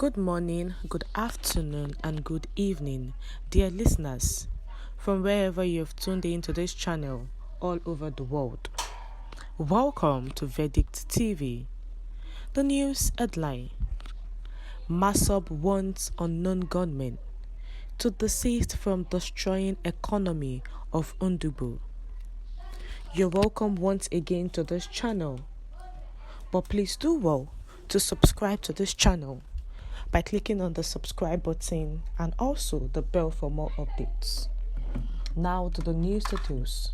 Good morning, good afternoon, and good evening, dear listeners, from wherever you have tuned in to this channel all over the world. Welcome to Verdict TV. The news headline: Masop wants unknown gunmen to desist from destroying economy of Undubu. You're welcome once again to this channel, but please do well to subscribe to this channel by clicking on the subscribe button and also the bell for more updates. Now to the news details.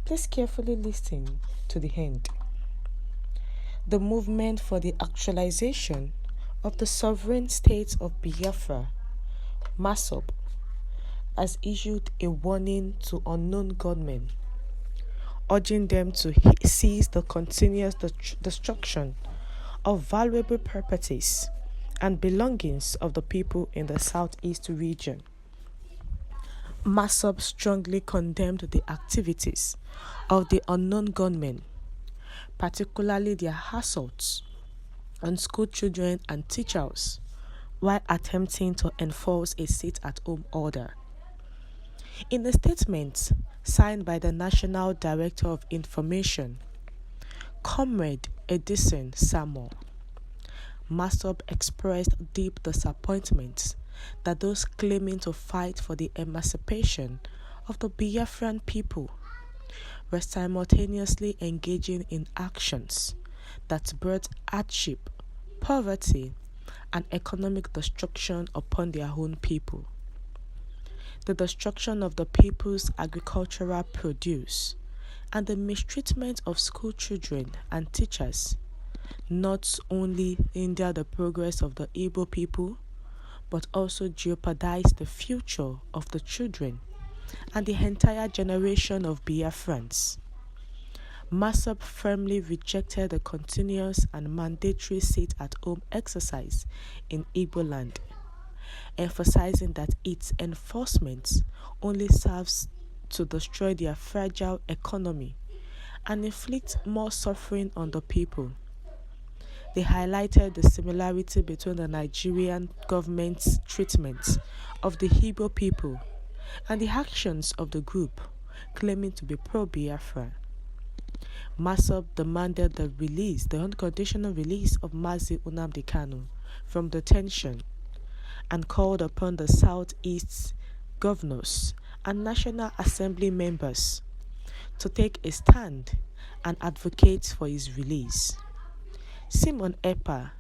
Please carefully listen to the end. The movement for the actualization of the sovereign state of Biafra, Masop, has issued a warning to unknown gunmen, urging them to cease the continuous destruction of valuable properties and belongings of the people in the southeast region. Masop strongly condemned the activities of the unknown gunmen, particularly their assaults on school children and teachers while attempting to enforce a sit-at-home order. In a statement signed by the National Director of Information, Comrade Edison Samuel, Masop expressed deep disappointment that those claiming to fight for the emancipation of the Biafran people were simultaneously engaging in actions that brought hardship, poverty, and economic destruction upon their own people. The destruction of the people's agricultural produce and the mistreatment of school children and teachers not only hinder the progress of the Igbo people, but also jeopardize the future of the children and the entire generation of Biafrans. Masop firmly rejected the continuous and mandatory sit-at-home exercise in Igbo land, emphasizing that its enforcement only serves to destroy their fragile economy and inflict more suffering on the people. They highlighted the similarity between the Nigerian government's treatment of the Igbo people and the actions of the group claiming to be pro-Biafra. Masop demanded the unconditional release of Mazi Nnamdi Kanu from detention and called upon the Southeast governors and National Assembly members to take a stand and advocate for his release. Simon Ekpa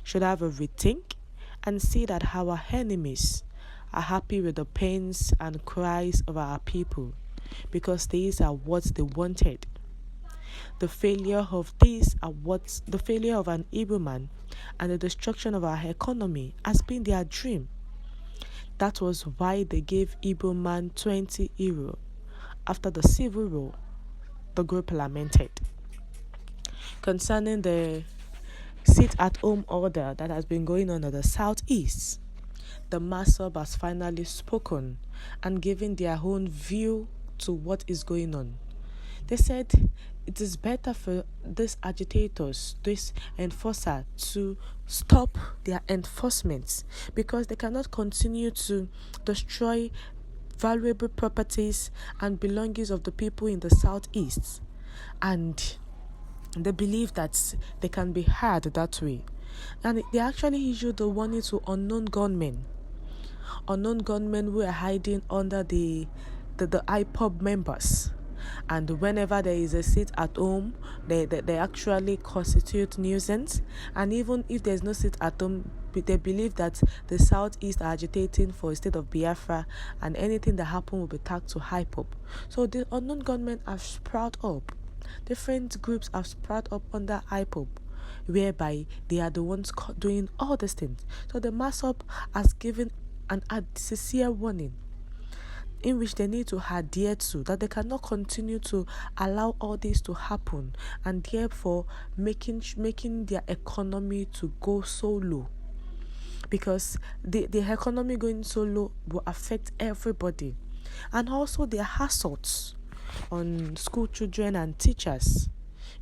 should have a rethink and see that our enemies are happy with the pains and cries of our people because these are what they wanted. The failure of an Igbo man and the destruction of our economy has been their dream. That was why they gave Igbo man 20 euro after the civil war, the group lamented. Concerning the sit-at-home order that has been going on in the southeast, the Masop has finally spoken and given their own view to what is going on. They said it is better for these agitators, this enforcer, to stop their enforcement because they cannot continue to destroy valuable properties and belongings of the people in the southeast. And they believe that they can be heard that way. And they actually issued a warning to unknown gunmen who are hiding under the IPOB members. And whenever there is a sit at home, they actually constitute nuisance. And even if there's no sit at home, they believe that the Southeast are agitating for a state of Biafra, and anything that happens will be tagged to IPOB. So the unknown gunmen have sprouted up. Different groups have sprouted up under IPOB, whereby they are the ones doing all these things. So the Masop has given a sincere warning in which they need to adhere to, that they cannot continue to allow all this to happen, and therefore making their economy to go so low, because the economy going so low will affect everybody. And also their assaults on school children and teachers,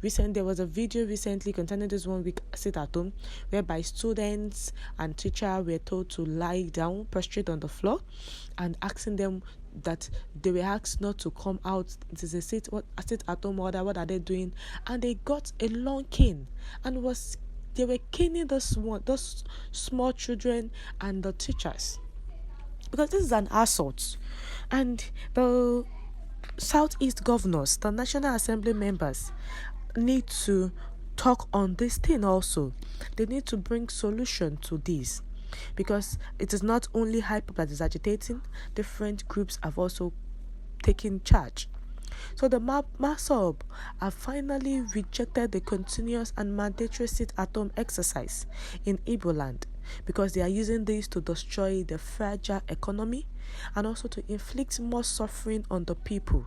There was a video recently concerning this 1 week sit at home, whereby students and teacher were told to lie down, prostrate on the floor, and asking them that they were asked not to come out. It is a sit at home order. What are they doing? And they got a long cane and they were caning those small children and the teachers, because this is an assault. And the Southeast governors, the National Assembly members, need to talk on this thing also. They need to bring solution to this, because it is not only hyper that is agitating, different groups have also taken charge. So the MASOB have finally rejected the continuous and mandatory sit-at-home exercise in Igbo land, because they are using this to destroy the fragile economy and also to inflict more suffering on the people.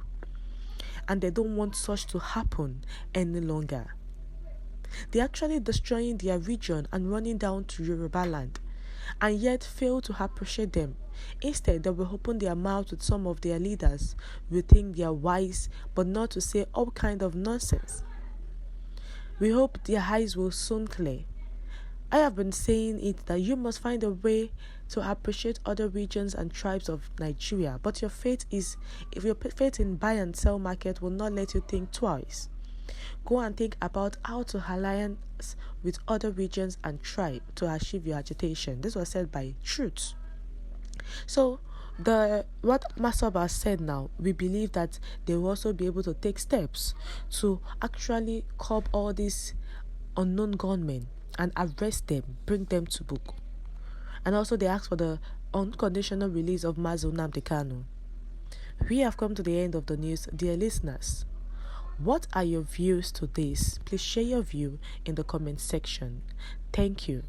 And they don't want such to happen any longer. They're actually destroying their region and running down to Yoruba land, and yet fail to appreciate them. Instead, they will open their mouths with some of their leaders who think they are wise, but not to say all kind of nonsense. We hope their eyes will soon clear. I have been saying it that you must find a way to appreciate other regions and tribes of Nigeria, but if your faith in buy and sell market will not let you think twice, go and think about how to alliance with other regions and tribes to achieve your agitation. This was said by Truth. So what Masob has said now, we believe that they will also be able to take steps to actually curb all these unknown gunmen and arrest them, bring them to book. And also they ask for the unconditional release of Mazi Nnamdi Kanu. We have come to the end of the news, dear listeners. What are your views to this? Please share your view in the comment section. Thank you.